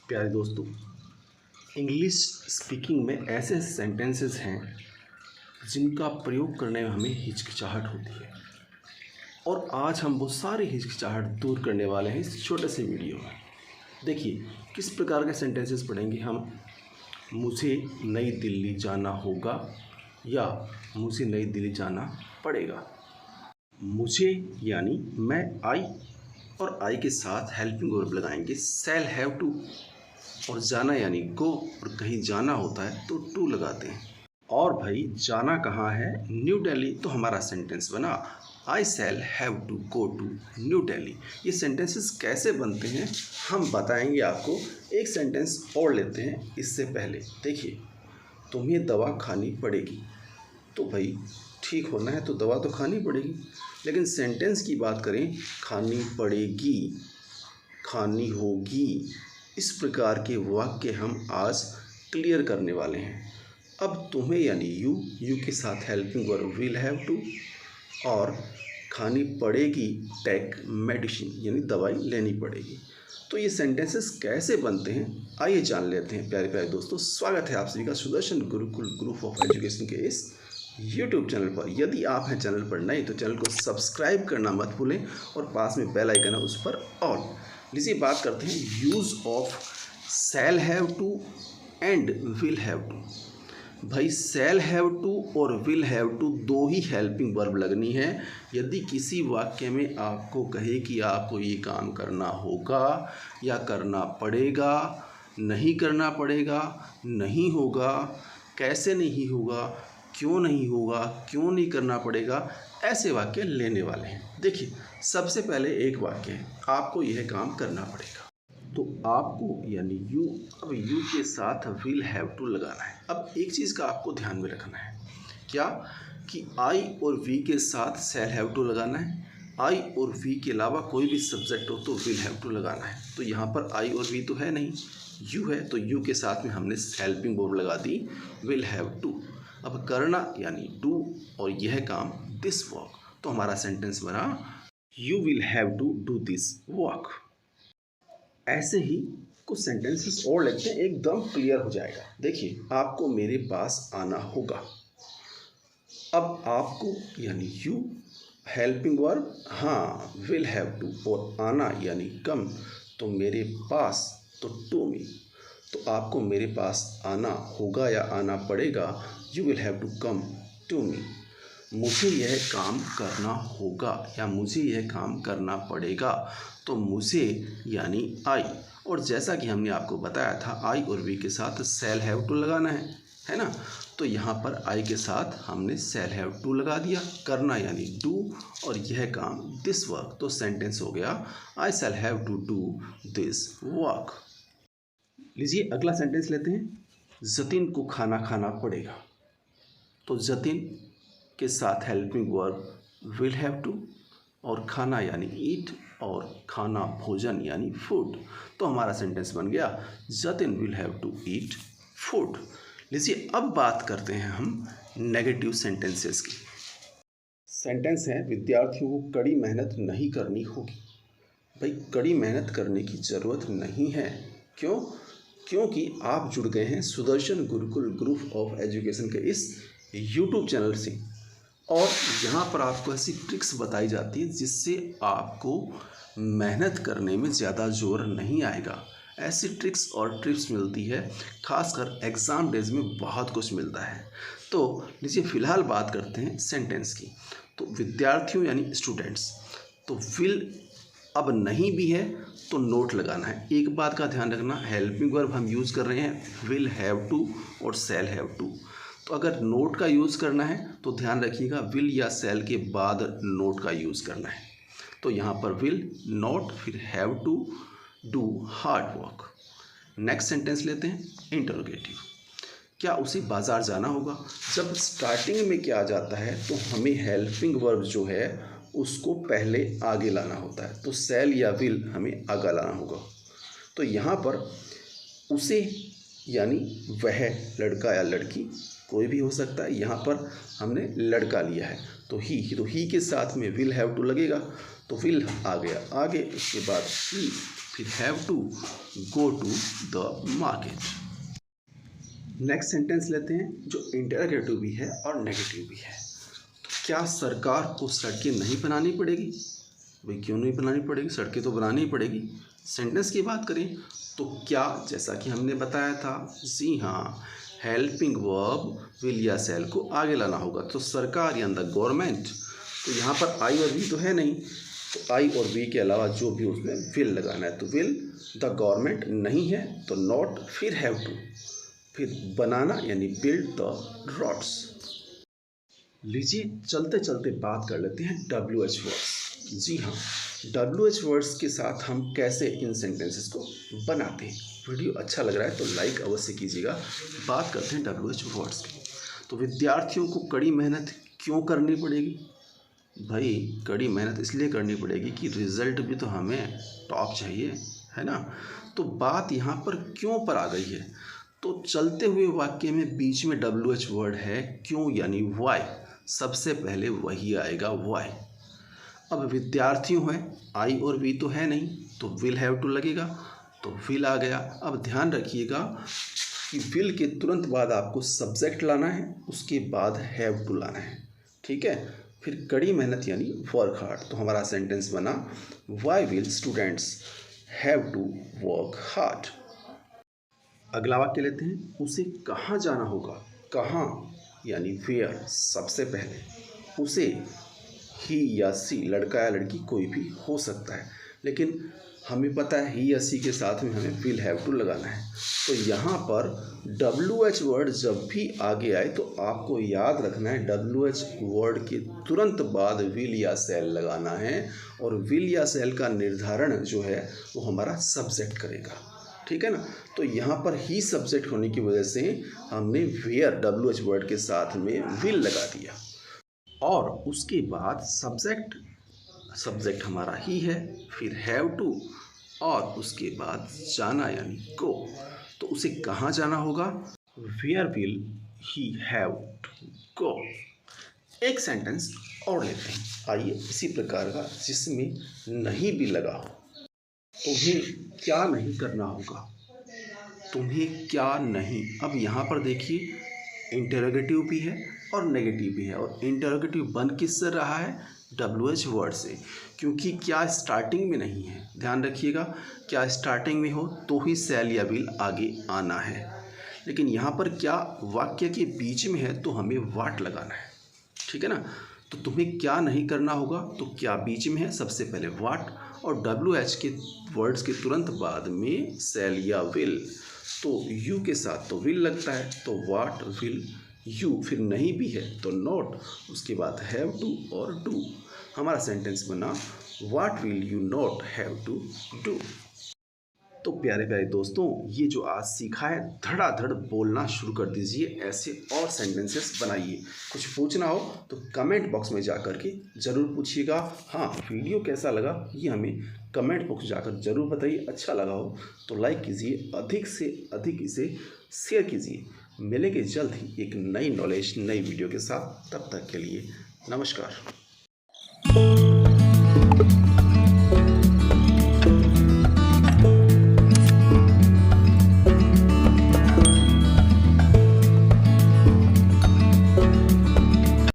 प्यारे दोस्तों, English speaking में ऐसे सेंटेंसेस हैं जिनका प्रयोग करने में हमें हिचकिचाहट होती है और आज हम वो सारी हिचकिचाहट दूर करने वाले हैं इस छोटे से वीडियो में। देखिए किस प्रकार के सेंटेंसेस पढ़ेंगे हम। मुझे नई दिल्ली जाना होगा या मुझे नई दिल्ली जाना पड़ेगा। मुझे यानी मैं, आई और आई के साथ हेल्पिंग वर्ब लगाएंगे शैल हैव टू, और जाना यानी गो, और कहीं जाना होता है तो टू लगाते हैं। और भाई जाना कहाँ है? न्यू दिल्ली। तो हमारा सेंटेंस बना I shall have to go to New Delhi. ये सेंटेंसेस कैसे बनते हैं हम बताएंगे आपको। एक सेंटेंस और लेते हैं इससे पहले। देखिए, तुम्हें दवा खानी पड़ेगी। तो भाई ठीक होना है तो दवा तो खानी पड़ेगी, लेकिन सेंटेंस की बात करें, खानी पड़ेगी, खानी होगी, इस प्रकार के वाक्य हम आज क्लियर करने वाले हैं। अब तुम्हें यानी यू के साथ helping verb will have to, और खानी पड़ेगी टेक मेडिसिन यानी दवाई लेनी पड़ेगी। तो ये सेंटेंसेस कैसे बनते हैं आइए जान लेते हैं। प्यारे प्यारे दोस्तों, स्वागत है आप सभी का Sudarshan Gurukul group of education के इस यूट्यूब चैनल पर। यदि आप हैं चैनल पर नए तो चैनल को सब्सक्राइब करना मत भूलें और पास में बेल आइकन है उस पर ऑल। लीजिए बात करते हैं use of shall have to and will have to. भाई शैल हैव टू और विल हैव टू दो ही हेल्पिंग वर्ब लगनी है। यदि किसी वाक्य में आपको कहे कि आपको ये काम करना होगा या करना पड़ेगा, नहीं करना पड़ेगा, नहीं होगा, कैसे नहीं होगा, क्यों नहीं होगा, क्यों नहीं करना पड़ेगा, ऐसे वाक्य लेने वाले हैं। देखिए सबसे पहले एक वाक्य है, आपको यह काम करना पड़ेगा। तो आपको यानी यू, अब यू के साथ विल हैव टू लगाना है। अब एक चीज़ का आपको ध्यान में रखना है, क्या कि आई और वी के साथ शैल हैव टू लगाना है। आई और वी के अलावा कोई भी सब्जेक्ट हो तो विल हैव टू लगाना है। तो यहाँ पर आई और वी तो है नहीं, यू है, तो यू के साथ में हमने हेल्पिंग वर्ब लगा दी विल हैव टू। अब करना यानी डू, और यह काम दिस वर्क। तो हमारा सेंटेंस बना you will have to do this work. ऐसे ही कुछ सेंटेंसेस और लिखते हैं, एकदम क्लियर हो जाएगा। देखिए, आपको मेरे पास आना होगा। अब आपको यानी यू, हेल्पिंग वर्ब हाँ विल हैव टू, और आना यानी कम, तो मेरे पास तो टू मी। तो आपको मेरे पास आना होगा या आना पड़ेगा, you will have to come to me. मुझे यह काम करना होगा या मुझे यह काम करना पड़ेगा, तो मुझे यानी आई, और जैसा कि हमने आपको बताया था आई और वी के साथ शैल हैव टू लगाना है ना। तो यहाँ पर आई के साथ हमने शैल हैव टू लगा दिया, करना यानी डू, और यह काम दिस वर्क। तो सेंटेंस हो गया I shall have to do this work. लीजिए अगला सेंटेंस लेते हैं, जतिन को खाना खाना पड़ेगा। तो जतिन के साथ helping verb will have to, और खाना यानी ईट, और खाना भोजन यानी फूड। तो हमारा सेंटेंस बन गया Jatin will have to eat food. लीजिए अब बात करते हैं हम नेगेटिव सेंटेंसेस की। सेंटेंस है विद्यार्थियों को कड़ी मेहनत नहीं करनी होगी। भाई कड़ी मेहनत करने की ज़रूरत नहीं है। क्यों? क्योंकि आप जुड़ गए हैं Sudarshan Gurukul group of education के इस यूट्यूब चैनल से, और यहाँ पर आपको ऐसी ट्रिक्स बताई जाती है जिससे आपको मेहनत करने में ज़्यादा जोर नहीं आएगा। ऐसी ट्रिक्स और टिप्स मिलती है, खासकर एग्ज़ाम डेज में बहुत कुछ मिलता है। तो लीजिए फ़िलहाल बात करते हैं सेंटेंस की। तो विद्यार्थियों यानी स्टूडेंट्स, तो विल अब नहीं भी है तो नोट लगाना है। एक बात का ध्यान रखना, हेल्पिंग वर्ब हम यूज़ कर रहे हैं विल हैव टू और शैल हैव टू। तो अगर नोट का यूज़ करना है तो ध्यान रखिएगा विल या शैल के बाद नोट का यूज़ करना है। तो यहाँ पर विल, नोट, फिर have to do hard work. Next sentence लेते हैं इंटरोगेटिव। क्या उसे बाज़ार जाना होगा? जब स्टार्टिंग में क्या आ जाता है तो हमें हेल्पिंग वर्ब जो है उसको पहले आगे लाना होता है। तो शैल या विल हमें आगे लाना होगा। तो यहाँ पर उसे यानी वह, लड़का या लड़की कोई भी हो सकता है, यहाँ पर हमने लड़का लिया है तो ही के साथ में विल हैव टू लगेगा। तो विल आ गया आगे, उसके बाद ही, फिर have to go to the market. Next sentence लेते हैं जो इंटरोगेटिव भी है और नेगेटिव भी है। तो क्या सरकार को सड़कें नहीं बनानी पड़ेगी? भाई क्यों नहीं बनानी पड़ेगी, सड़कें तो बनानी ही पड़ेगी। सेंटेंस की बात करें तो क्या, जैसा कि हमने बताया था, जी हाँ, हेल्पिंग वर्ब विल या सेल को आगे लाना होगा। तो सरकार या द गवर्नमेंट, तो यहाँ पर आई और वी तो है नहीं, तो आई और वी के अलावा जो भी उसमें विल लगाना है, तो विल, द गवर्नमेंट नहीं है तो नॉट, फिर हैव टू, फिर बनाना यानी बिल्ड द रोड्स। लीजिए चलते चलते बात कर लेते हैं WH वर्ड्स। जी हाँ, WH वर्ड्स के साथ हम कैसे इन सेंटेंसेस को बनाते हैं। वीडियो अच्छा लग रहा है तो लाइक अवश्य कीजिएगा। बात करते हैं WH वर्ड्स की। तो विद्यार्थियों को कड़ी मेहनत क्यों करनी पड़ेगी? भाई कड़ी मेहनत इसलिए करनी पड़ेगी कि रिज़ल्ट भी तो हमें टॉप चाहिए, है ना। तो बात यहाँ पर क्यों पर आ गई है, तो चलते हुए वाक्य में बीच में WH वर्ड है क्यों यानी वाई, सबसे पहले वही आएगा वाई। अब विद्यार्थियों है, आई और वी तो है नहीं तो विल हैव टू लगेगा, तो विल आ गया। अब ध्यान रखिएगा कि विल के तुरंत बाद आपको सब्जेक्ट लाना है, उसके बाद हैव टू लाना है, ठीक है। फिर कड़ी मेहनत यानी वर्क हार्ड, तो हमारा सेंटेंस बना why will students have to work hard. अगला वाक्य लेते हैं, उसे कहाँ जाना होगा। कहाँ यानी वेयर, सबसे पहले उसे, ही या सी, लड़का या लड़की कोई भी हो सकता है, लेकिन हमें पता है ही या सी के साथ में हमें विल हैव टू लगाना है। तो यहाँ पर WH वर्ड जब भी आगे आए तो आपको याद रखना है WH वर्ड के तुरंत बाद विल या सेल लगाना है, और विल या सेल का निर्धारण जो है वो हमारा सब्जेक्ट करेगा, ठीक है ना। तो यहाँ पर ही सब्जेक्ट होने की वजह से हमने वेयर WH वर्ड के साथ में विल लगा दिया, और उसके बाद सब्जेक्ट हमारा ही है, फिर हैव टू, और उसके बाद जाना यानी गो। तो उसे कहाँ जाना होगा, where will he have to go. एक सेंटेंस और लेते हैं, आइए इसी प्रकार का जिसमें नहीं भी लगा हो। तुम्हें क्या नहीं करना होगा, तुम्हें क्या नहीं। अब यहाँ पर देखिए इंटरोगेटिव भी है और नेगेटिव भी है, और इंटरोगेटिव बन किससे रहा है, WH वर्ड से, क्योंकि क्या स्टार्टिंग में नहीं है। ध्यान रखिएगा, क्या स्टार्टिंग में हो तो ही सेल या विल आगे आना है, लेकिन यहाँ पर क्या वाक्य के बीच में है तो हमें वाट लगाना है, ठीक है ना। तो तुम्हें क्या नहीं करना होगा, तो क्या बीच में है, सबसे पहले वाट, और WH के वर्ड्स के तुरंत बाद में सेल या विल, तो यू के साथ तो विल लगता है, तो वाट विल यू, फिर नहीं भी है तो नॉट, उसके बाद हैव टू और डू। हमारा सेंटेंस बना what will you not have to do. तो प्यारे प्यारे दोस्तों, ये जो आज सीखा है धड़ाधड़ बोलना शुरू कर दीजिए, ऐसे और सेंटेंसेस बनाइए। कुछ पूछना हो तो कमेंट बॉक्स में जा कर के ज़रूर पूछिएगा। हाँ, वीडियो कैसा लगा ये हमें कमेंट बॉक्स जाकर ज़रूर बताइए। अच्छा लगा हो तो लाइक कीजिए, अधिक से अधिक इसे शेयर कीजिए। मिलेंगे जल्द ही एक नई नॉलेज नई वीडियो के साथ, तब तक के लिए नमस्कार।